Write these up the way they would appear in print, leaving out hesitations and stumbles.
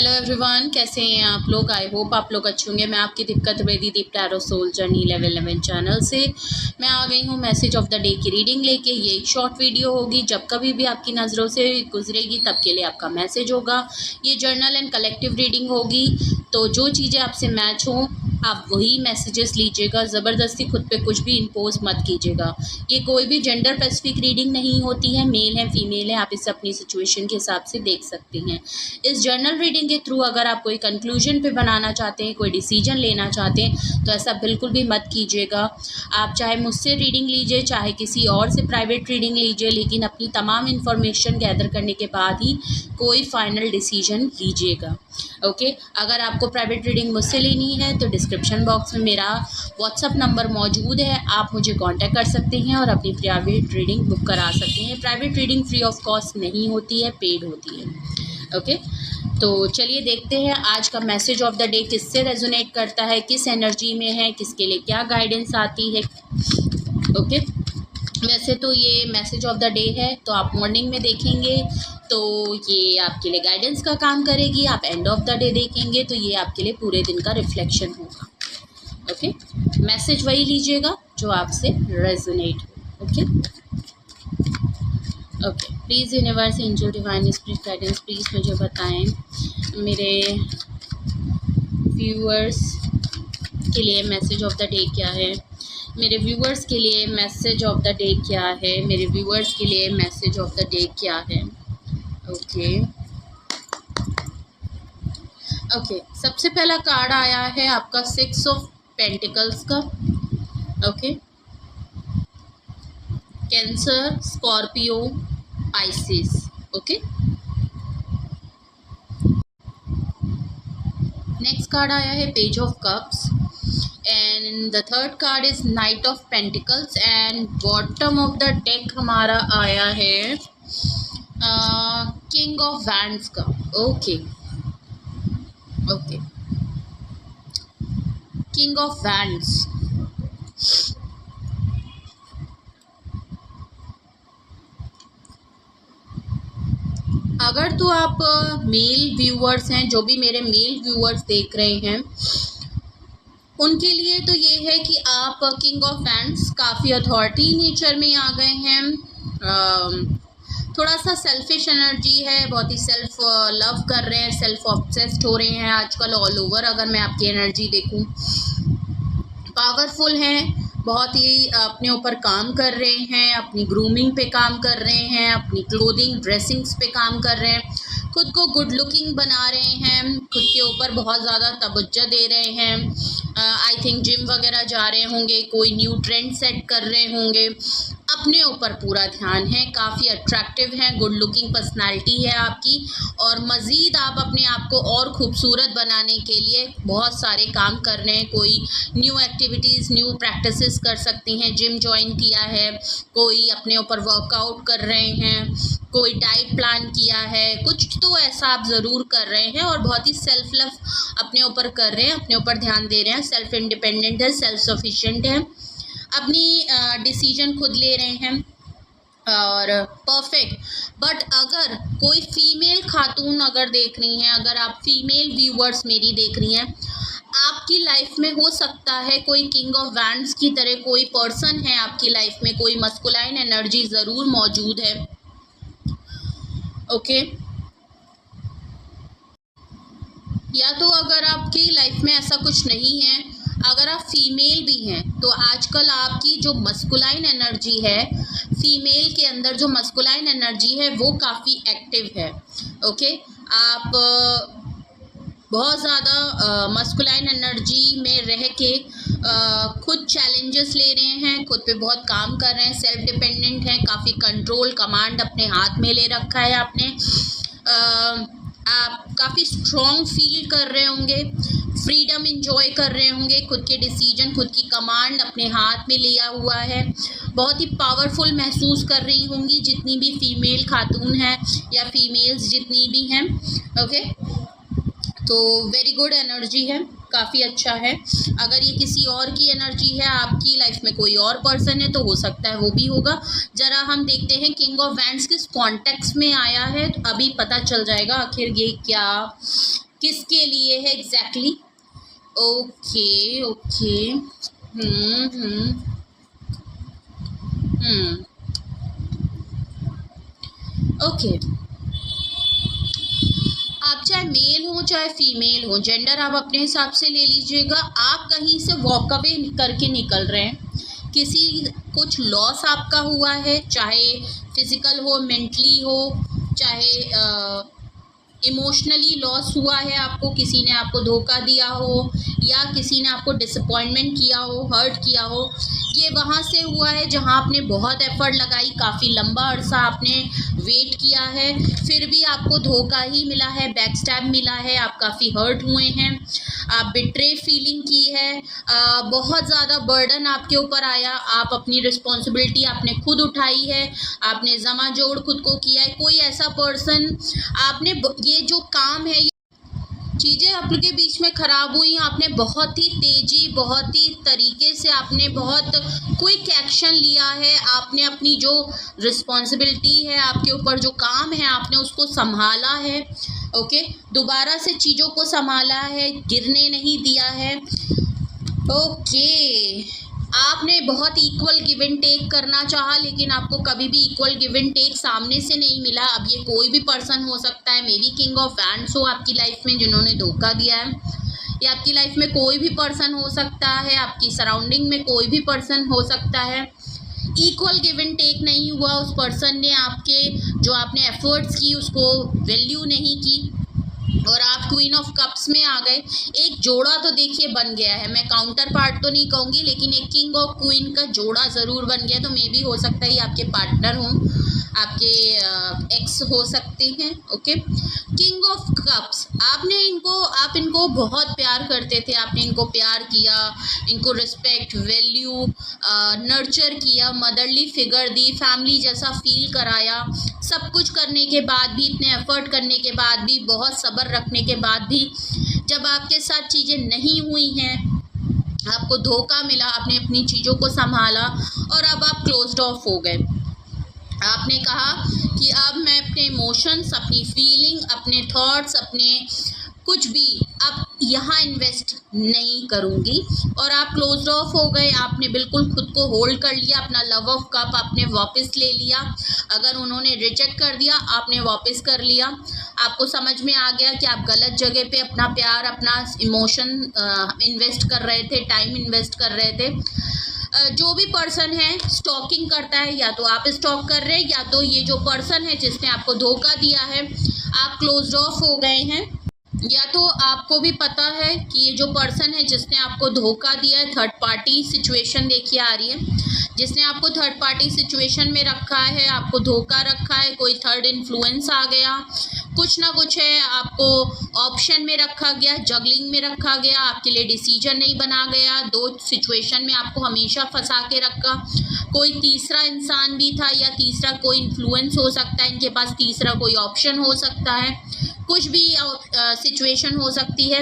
Hello everyone, कैसे हैं आप लोग। आई होप आप लोग अच्छे होंगे। मैं आपकी Deepika Trivedi Deep tarot soul journey level 11 channel से मैं आ गई हूँ मैसेज ऑफ द डे की रीडिंग लेके। ये एक शॉर्ट वीडियो होगी, जब कभी भी आपकी नज़रों से गुजरेगी तब के लिए आपका मैसेज होगा। ये जर्नल एंड कलेक्टिव रीडिंग होगी, तो जो चीज़ें आपसे मैच हों आप वही मैसेजेस लीजिएगा। ज़बरदस्ती खुद पे कुछ भी इम्पोज मत कीजिएगा। ये कोई भी जेंडर स्पेसिफिक रीडिंग नहीं होती है, मेल है फीमेल है, आप इसे अपनी सिचुएशन के हिसाब से देख सकते हैं। इस जर्नल रीडिंग के थ्रू अगर आप कोई कंक्लूजन पे बनाना चाहते हैं, कोई डिसीजन लेना चाहते हैं, तो ऐसा बिल्कुल भी मत कीजिएगा। आप चाहे मुझसे रीडिंग लीजिए, चाहे किसी और से प्राइवेट रीडिंग लीजिए, लेकिन अपनी तमाम इन्फॉर्मेशन गैदर करने के बाद ही कोई फाइनल डिसीजन लीजिएगा। ओके, अगर आपको प्राइवेट रीडिंग मुझसे लेनी है तो डिस्क्रिप्शन बॉक्स में मेरा व्हाट्सअप नंबर मौजूद है, आप मुझे कांटेक्ट कर सकते हैं और अपनी प्राइवेट रीडिंग बुक करा सकते हैं। Private reading free of cost नहीं होती है, पेड होती है। ओके, तो चलिए देखते हैं आज का मैसेज ऑफ द डे किससे रेजोनेट करता है, किस एनर्जी में है, किसके लिए क्या गाइडेंस आती है। ओके, वैसे तो ये मैसेज ऑफ द डे है, तो आप मॉर्निंग में देखेंगे तो ये आपके लिए गाइडेंस का काम करेगी। आप एंड ऑफ द डे देखेंगे तो ये आपके लिए पूरे दिन का रिफ्लेक्शन होगा। ओके, मैसेज वही लीजिएगा जो आपसे रेजोनेट हो। Okay okay, please universe angel divine spirit guidance please मुझे बताएं मेरे व्यूअर्स के लिए मैसेज ऑफ द डे क्या है। मेरे व्यूअर्स के लिए मैसेज ऑफ द डे क्या है। मेरे व्यूअर्स के लिए मैसेज ऑफ द डे क्या है। ओके ओके, सबसे पहला कार्ड आया है आपका 6 ऑफ पेंटिकल्स का। Okay, cancer, Scorpio, Pisces. Okay, next card आया है page of cups and the third card is night of pentacles and bottom of the deck हमारा आया है किंग ऑफ वैंड्स का। Okay okay, king of wands. अगर तो आप mail viewers हैं, जो भी मेरे मेल व्यूअर्स देख रहे हैं, उनके लिए तो ये है कि आप किंग ऑफ वैंड्स काफ़ी अथॉरिटी नेचर में आ गए हैं। थोड़ा सा सेल्फिश एनर्जी है, बहुत ही सेल्फ लव कर रहे हैं, सेल्फ ऑब्सेस्ड हो रहे हैं आजकल ऑल ओवर। अगर मैं आपकी एनर्जी देखूं, पावरफुल हैं, बहुत ही अपने ऊपर काम कर रहे हैं, अपनी ग्रूमिंग पे काम कर रहे हैं, अपनी क्लोथिंग ड्रेसिंग्स पे काम कर रहे हैं, खुद को गुड लुकिंग बना रहे हैं, खुद के ऊपर बहुत ज़्यादा तवज्जो दे रहे हैं। आई थिंक जिम वगैरह जा रहे होंगे, कोई न्यू ट्रेंड सेट कर रहे होंगे, अपने ऊपर पूरा ध्यान है, काफ़ी अट्रैक्टिव हैं, गुड लुकिंग पर्सनालिटी है आपकी, और मज़ीद आप अपने आप को और खूबसूरत बनाने के लिए बहुत सारे काम कर रहे हैं। कोई न्यू एक्टिविटीज़, न्यू प्रैक्टिसेस कर सकती हैं, जिम ज्वाइन किया है, कोई अपने ऊपर वर्कआउट कर रहे हैं, कोई डाइट प्लान किया है, कुछ तो ऐसा आप ज़रूर कर रहे हैं और बहुत ही सेल्फ लव अपने ऊपर कर रहे हैं, अपने ऊपर ध्यान दे रहे हैं, सेल्फ इंडिपेंडेंट है, सेल्फ सफिशिएंट है, अपनी डिसीजन खुद ले रहे हैं और परफेक्ट। बट अगर कोई फीमेल खातून अगर देख रही हैं, अगर आप फीमेल व्यूअर्स मेरी देख रही हैं, आपकी लाइफ में हो सकता है कोई किंग ऑफ वैंड्स की तरह कोई पर्सन है आपकी लाइफ में, कोई मस्कुलाइन एनर्जी ज़रूर मौजूद है। ओके, या तो अगर आपकी लाइफ में ऐसा कुछ नहीं है, अगर आप फीमेल भी हैं, तो आजकल आपकी जो मस्कुलाइन एनर्जी है, फीमेल के अंदर जो मस्कुलाइन एनर्जी है वो काफ़ी एक्टिव है। ओके, आप बहुत ज़्यादा मस्कुलाइन एनर्जी में रह के खुद चैलेंजेस ले रहे हैं, खुद पे बहुत काम कर रहे हैं, सेल्फ डिपेंडेंट हैं, काफ़ी कंट्रोल कमांड अपने हाथ में ले रखा है आपने। आप काफ़ी स्ट्रॉन्ग फील कर रहे होंगे, फ्रीडम इंजॉय कर रहे होंगे, खुद के डिसीजन, खुद की कमांड अपने हाथ में लिया हुआ है, बहुत ही पावरफुल महसूस कर रही होंगी जितनी भी फीमेल खातून हैं या फीमेल्स जितनी भी हैं। ओके, तो वेरी गुड एनर्जी है, काफ़ी अच्छा है। अगर ये किसी और की एनर्जी है, आपकी लाइफ में कोई और पर्सन है, तो हो सकता है वो भी होगा। ज़रा हम देखते हैं किंग ऑफ वैंड्स किस कॉन्टेक्स्ट में आया है, तो अभी पता चल जाएगा आखिर ये क्या किसके लिए है एग्जैक्टली? Okay okay. ओके। आप चाहे मेल हो चाहे फीमेल हो, जेंडर आप अपने हिसाब से ले लीजिएगा। आप कहीं से वॉक अवे करके निकल रहे हैं, किसी कुछ लॉस आपका हुआ है, चाहे फिजिकल हो, मेंटली हो, चाहे इमोशनली लॉस हुआ है आपको, किसी ने आपको धोखा दिया हो या किसी ने आपको डिसअपॉइंटमेंट किया हो, हर्ट किया हो। ये वहाँ से हुआ है जहाँ आपने बहुत एफर्ट लगाई, काफ़ी लंबा अरसा आपने वेट किया है, फिर भी आपको धोखा ही मिला है, बैकस्टैब मिला है, आप काफ़ी हर्ट हुए हैं, आप बिट्रे फीलिंग की है, बहुत ज़्यादा बर्डन आपके ऊपर आया, आप अपनी रिस्पॉन्सिबिलिटी आपने खुद उठाई है, आपने जमा जोड़ खुद को किया है। कोई ऐसा पर्सन आपने ये जो काम है, चीज़ें आपके बीच में ख़राब हुई, आपने बहुत ही तेज़ी, बहुत ही तरीके से आपने बहुत क्विक एक्शन लिया है, आपने अपनी जो रिस्पॉन्सिबिलिटी है, आपके ऊपर जो काम है, आपने उसको संभाला है। ओके, दोबारा से चीज़ों को संभाला है, गिरने नहीं दिया है। ओके, आपने बहुत इक्वल गिव एंड टेक करना चाहा, लेकिन आपको कभी भी इक्वल गिव एंड टेक सामने से नहीं मिला। अब ये कोई भी पर्सन हो सकता है, may be king of wands हो आपकी लाइफ में जिन्होंने धोखा दिया है, या आपकी लाइफ में कोई भी पर्सन हो सकता है, आपकी सराउंडिंग में कोई भी पर्सन हो सकता है। इक्वल गिव एंड टेक नहीं हुआ, उस पर्सन ने आपके जो आपने एफर्ट्स की उसको वैल्यू नहीं की और आप क्वीन ऑफ कप्स में आ गए। एक जोड़ा तो देखिए बन गया है, मैं काउंटर पार्ट तो नहीं कहूँगी, लेकिन एक किंग और क्वीन का जोड़ा ज़रूर बन गया। तो मे भी हो सकता है आपके पार्टनर हों, आपके एक्स हो सकते हैं। ओके, किंग ऑफ कप्स, आप इनको बहुत प्यार करते थे, आपने इनको प्यार किया, इनको रिस्पेक्ट, वैल्यू, नर्चर किया, मदरली फिगर दी, फैमिली जैसा फील कराया। सब कुछ करने के बाद भी, इतने एफर्ट करने के बाद भी, बहुत सब्र रखने के बाद भी, जब आपके साथ चीज़ें नहीं हुई हैं, आपको धोखा मिला, आपने अपनी चीज़ों को संभाला और अब आप क्लोज्ड ऑफ हो गए। आपने कहा कि अब मैं अपने इमोशंस, अपनी फीलिंग, अपने थॉट्स, अपने कुछ भी अब यहाँ इन्वेस्ट नहीं करूँगी और आप क्लोज ऑफ हो गए। आपने बिल्कुल खुद को होल्ड कर लिया, अपना लव ऑफ कप आपने वापस ले लिया। अगर उन्होंने रिजेक्ट कर दिया, आपने वापस कर लिया। आपको समझ में आ गया कि आप गलत जगह पे अपना प्यार, अपना इमोशन इन्वेस्ट कर रहे थे, टाइम इन्वेस्ट कर रहे थे। जो भी पर्सन है स्टॉकिंग करता है, या तो आप स्टॉक कर रहे हैं, या तो ये जो पर्सन है जिसने आपको धोखा दिया है, आप क्लोज ऑफ हो गए हैं। या तो आपको भी पता है कि ये जो पर्सन है जिसने आपको धोखा दिया है, थर्ड पार्टी सिचुएशन देखिए आ रही है, जिसने आपको थर्ड पार्टी सिचुएशन में रखा है, आपको धोखा रखा है, कोई थर्ड इन्फ्लुएंस आ गया, कुछ ना कुछ है, आपको ऑप्शन में रखा गया, जगलिंग में रखा गया, आपके लिए डिसीजन नहीं बना गया, दो सिचुएशन में आपको हमेशा फंसा के रखा। कोई तीसरा इंसान भी था, या तीसरा कोई इन्फ्लुएंस हो सकता है, इनके पास तीसरा कोई ऑप्शन हो सकता है, कुछ भी सिचुएशन हो सकती है।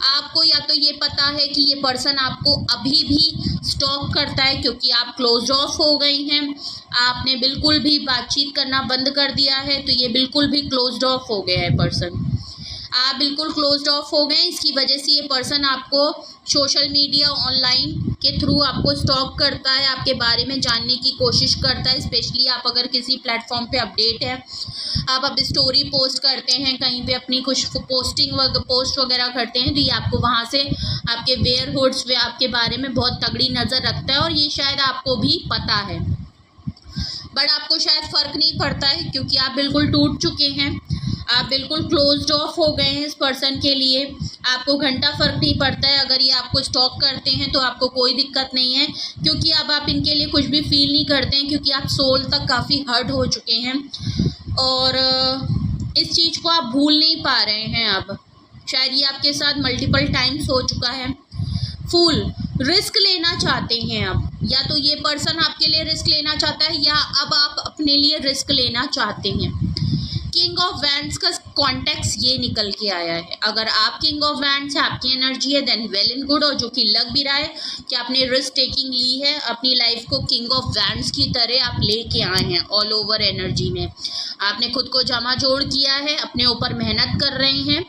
आपको या तो ये पता है कि ये पर्सन आपको अभी भी स्टॉक करता है क्योंकि आप क्लोज ऑफ हो गई हैं, आपने बिल्कुल भी बातचीत करना बंद कर दिया है, तो ये बिल्कुल भी क्लोज्ड ऑफ हो गया है पर्सन। आप बिल्कुल क्लोज्ड ऑफ हो गए। इसकी वजह से ये पर्सन आपको सोशल मीडिया, ऑनलाइन के थ्रू आपको स्टॉक करता है, आपके बारे में जानने की कोशिश करता है। स्पेशली आप अगर किसी प्लेटफॉर्म पे अपडेट है, आप अब स्टोरी पोस्ट करते हैं, कहीं पे अपनी कुछ पोस्ट वगैरह करते हैं, तो ये आपको वहाँ से आपके वेयरहुड्स वे आपके बारे में बहुत तगड़ी नज़र रखता है, और ये शायद आपको भी पता है, बट आपको शायद फ़र्क नहीं पड़ता है क्योंकि आप बिल्कुल टूट चुके हैं, आप बिल्कुल क्लोज्ड ऑफ हो गए हैं इस पर्सन के लिए। आपको घंटा फ़र्क नहीं पड़ता है, अगर ये आपको स्टॉक करते हैं तो आपको कोई दिक्कत नहीं है, क्योंकि अब आप इनके लिए कुछ भी फील नहीं करते हैं, क्योंकि आप सोल तक काफ़ी हर्ट हो चुके हैं और इस चीज़ को आप भूल नहीं पा रहे हैं। अब शायद ये आपके साथ मल्टीपल टाइम्स हो चुका है। फुल रिस्क लेना चाहते हैं अब, या तो ये पर्सन आपके लिए रिस्क लेना चाहता है, या अब आप अपने लिए रिस्क लेना चाहते हैं। किंग ऑफ वैंड्स का कॉन्टेक्स्ट ये निकल के आया है। अगर आप किंग ऑफ वैंड्स है, आपकी एनर्जी है, देन वेल एंड गुड, और जो कि लग भी रहा है कि आपने रिस्क टेकिंग ली है, अपनी लाइफ को किंग ऑफ वैंड्स की तरह आप लेके आए हैं। ऑल ओवर एनर्जी में आपने खुद को जमा जोड़ किया है, अपने ऊपर मेहनत कर रहे हैं,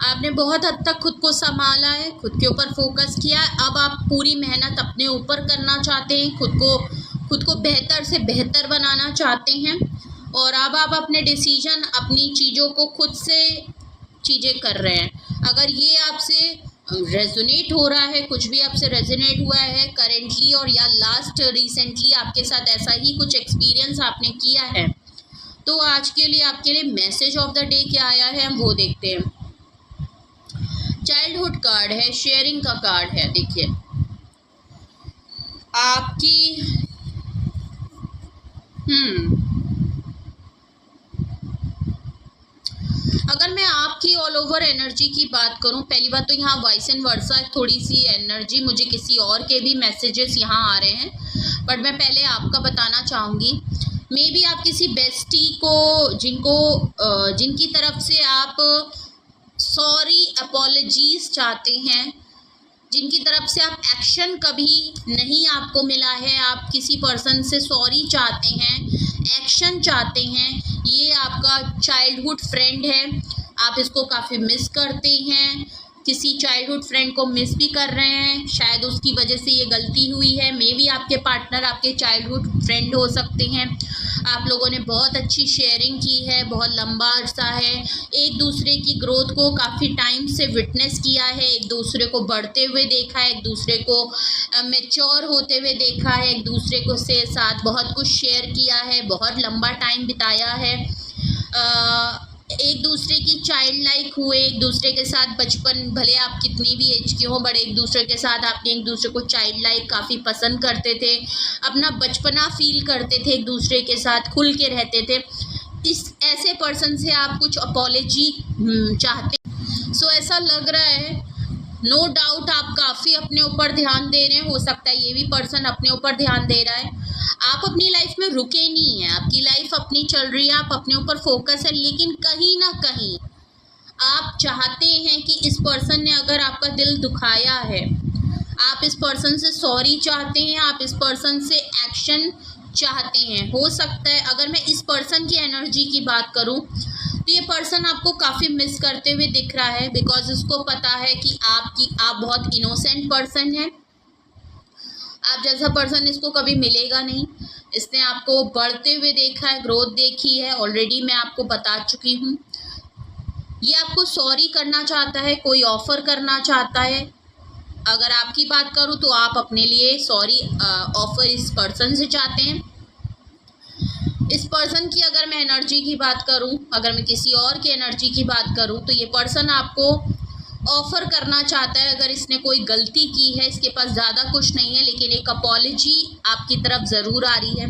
आपने बहुत हद तक खुद को संभाला है, खुद के ऊपर फोकस किया है। अब आप पूरी मेहनत अपने ऊपर करना चाहते हैं, खुद को बेहतर से बेहतर बनाना चाहते हैं, और अब आप अपने डिसीजन, अपनी चीज़ों को खुद से चीज़ें कर रहे हैं। अगर ये आपसे रेजोनेट हो रहा है, कुछ भी आपसे रेजोनेट हुआ है करेंटली और या लास्ट रिसेंटली आपके साथ ऐसा ही कुछ एक्सपीरियंस आपने किया है, तो आज के लिए आपके लिए मैसेज ऑफ द डे क्या आया है हम वो देखते हैं। चाइल्डहुड कार्ड है, शेयरिंग का कार्ड है। देखिए आपकी अगर मैं आपकी ऑल ओवर एनर्जी की बात करूं, पहली बात तो यहाँ वाइस एंड वर्सा थोड़ी सी एनर्जी, मुझे किसी और के भी मैसेजेस यहाँ आ रहे हैं, बट मैं पहले आपका बताना चाहूँगी। मे बी आप किसी बेस्टी को जिनकी तरफ से आप सॉरी अपॉलजीज चाहते हैं, जिनकी तरफ से आप एक्शन कभी नहीं आपको मिला है, आप किसी पर्सन से सॉरी चाहते हैं, एक्शन चाहते हैं, ये आपका चाइल्डहुड फ्रेंड है। आप इसको काफ़ी मिस करते हैं, किसी चाइल्डहुड फ्रेंड को मिस भी कर रहे हैं, शायद उसकी वजह से ये गलती हुई है। मे बी आपके पार्टनर आपके चाइल्डहुड फ्रेंड हो सकते हैं। आप लोगों ने बहुत अच्छी शेयरिंग की है, बहुत लंबा अरसा है, एक दूसरे की ग्रोथ को काफ़ी टाइम से विटनेस किया है, एक दूसरे को बढ़ते हुए देखा है, एक दूसरे को मैच्योर होते हुए देखा है, एक दूसरे को से साथ बहुत कुछ शेयर किया है, बहुत लंबा टाइम बिताया है, एक दूसरे की चाइल्ड लाइक हुए, एक दूसरे के साथ बचपन, भले आप कितनी भी एज के हो, बट एक दूसरे के साथ आपने एक दूसरे को चाइल्ड लाइक काफ़ी पसंद करते थे, अपना बचपना फील करते थे, एक दूसरे के साथ खुल के रहते थे। इस ऐसे पर्सन से आप कुछ अपॉलजी चाहते, सो ऐसा लग रहा है। नो डाउट आप काफ़ी अपने ऊपर ध्यान दे रहे हैं, हो सकता है ये भी पर्सन अपने ऊपर ध्यान दे रहा है। आप अपनी लाइफ में रुके नहीं हैं, आपकी लाइफ अपनी चल रही है, आप अपने ऊपर फोकस है, लेकिन कहीं ना कहीं आप चाहते हैं कि इस पर्सन ने अगर आपका दिल दुखाया है, आप इस पर्सन से सॉरी चाहते हैं, आप इस पर्सन से एक्शन चाहते हैं। हो सकता है अगर मैं इस पर्सन की एनर्जी की बात करूं तो ये पर्सन आपको काफ़ी मिस करते हुए दिख रहा है, बिकॉज उसको पता है कि आप बहुत इनोसेंट पर्सन हैं। आप जैसा पर्सन इसको कभी मिलेगा नहीं, इसने आपको बढ़ते हुए देखा है, ग्रोथ देखी है, ऑलरेडी मैं आपको बता चुकी हूँ। ये आपको सॉरी करना चाहता है, कोई ऑफ़र करना चाहता है। अगर आपकी बात करूँ तो आप अपने लिए सॉरी ऑफ़र इस पर्सन से चाहते हैं। इस पर्सन की अगर मैं एनर्जी की बात करूं, अगर मैं किसी और की एनर्जी की बात करूं, तो ये पर्सन आपको ऑफ़र करना चाहता है। अगर इसने कोई गलती की है, इसके पास ज़्यादा कुछ नहीं है, लेकिन एक अपॉलजी आपकी तरफ ज़रूर आ रही है।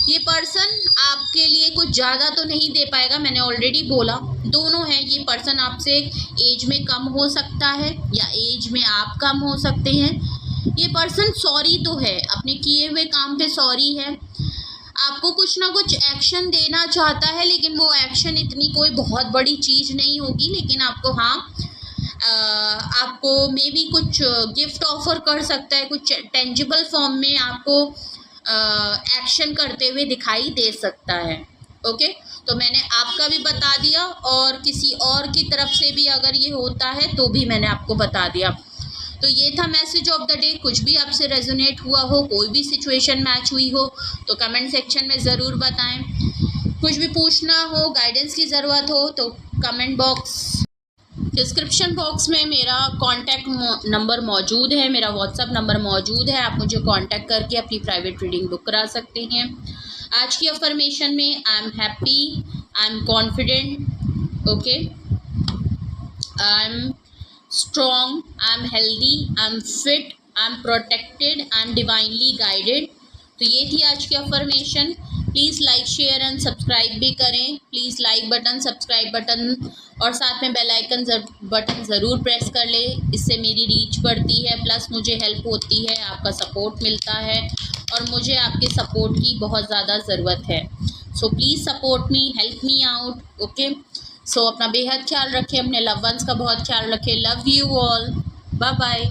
ये पर्सन आपके लिए कुछ ज़्यादा तो नहीं दे पाएगा, मैंने ऑलरेडी बोला, दोनों हैं। ये पर्सन आपसे एज में कम हो सकता है या एज में आप कम हो सकते हैं। ये पर्सन सॉरी तो है, अपने किए हुए काम पे सॉरी है, आपको कुछ ना कुछ एक्शन देना चाहता है, लेकिन वो एक्शन इतनी कोई बहुत बड़ी चीज़ नहीं होगी, लेकिन आपको आपको मे बी कुछ गिफ्ट ऑफर कर सकता है, कुछ टेंजिबल फॉर्म में आपको एक्शन करते हुए दिखाई दे सकता है। ओके, तो मैंने आपका भी बता दिया, और किसी और की तरफ से भी अगर ये होता है तो भी मैंने आपको बता दिया। तो ये था मैसेज ऑफ द डे। कुछ भी आपसे रेजोनेट हुआ हो, कोई भी सिचुएशन मैच हुई हो, तो कमेंट सेक्शन में ज़रूर बताएं। कुछ भी पूछना हो, गाइडेंस की ज़रूरत हो, तो कमेंट बॉक्स, डिस्क्रिप्शन बॉक्स में मेरा कॉन्टैक्ट नंबर मौजूद है, मेरा व्हाट्सअप नंबर मौजूद है। आप मुझे कॉन्टैक्ट करके अपनी प्राइवेट रीडिंग बुक करा सकते हैं। आज की अफर्मेशन में I am happy, I am confident, okay, I am strong, I am healthy, I am fit, I am protected, I am divinely guided। तो ये थी आज की affirmation. Please like, share and subscribe भी करें। Please like button, subscribe button और साथ में बेल आइकन बटन ज़रूर प्रेस कर ले, इससे मेरी रीच बढ़ती है, प्लस मुझे हेल्प होती है, आपका सपोर्ट मिलता है, और मुझे आपके सपोर्ट की बहुत ज़्यादा ज़रूरत है। So please support me, help me out, okay. So अपना बेहद ख्याल रखें, अपने लव वंस का बहुत ख्याल रखें। Love you all, bye bye.